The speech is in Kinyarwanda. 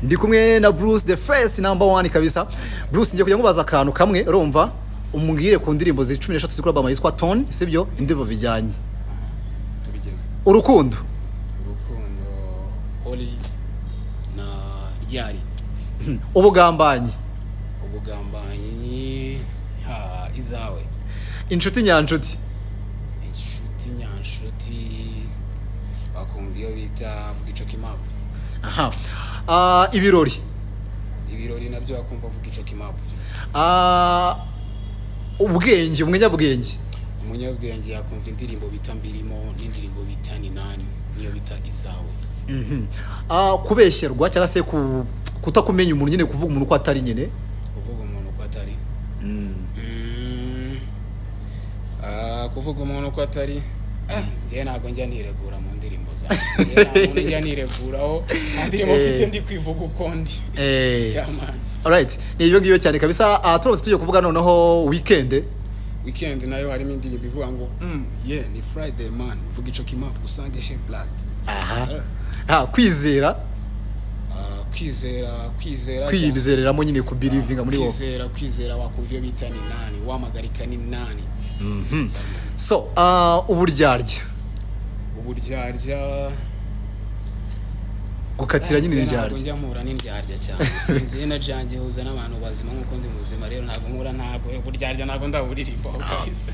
Ndi kumwe na Bruce the first number 1 kabisa. Bruce ngiye kujya ngubaza akantu kamwe urumva umbwire ku ndirimbo zi13 zikora bama yitwa ToN sibyo indirimbo bijyanye. Tubigena. Urukundo. Oli na ryari. Ubugambanyi. Ubugambanyi izawe. Inshuti nyanshuti. Inshuti nyanshuti bakumviyo bita vuga ico kimapu. Aha. Ibirori. Ibirori nabyo bakumva vuga ico kimapu. Ubwenge umunyabwenge. Umunyabwenge yakumva indirimbo bita mbirimo n'indirimbo bita ni nani niyo bita izawe. Kubesherwa cyangwa se kutakumenya umuntu nyine kuvuga umuntu ko atari nyine kuvuga umuntu ko atari kuvuga umuntu ko atari ngiye ntago njya niregura mu ndirimbo zanjye njya nireguraho ndirimbo mfite ndi kwivuga uko ndi alright ni ibyo ngiyo cyane kabisa. Turabose tugiye kuvuga noneho weekend nayo harimo indirimbo ivuga ngo ni Friday man vuga ico kimapu usange he blood. Kwizera kwizereramo nyine ku believing muri wowe kwizera wakumviyo bita ni nani wamagarika ni nani. So uburyarya gukatira nyine iryarya njya mpura n'indyarya cyane sinzi energy yanjye huza n'abantu bazima nkuko ndi muzima rero ntago nkura ntago uburyarya ntago ndaburirimba kabisa.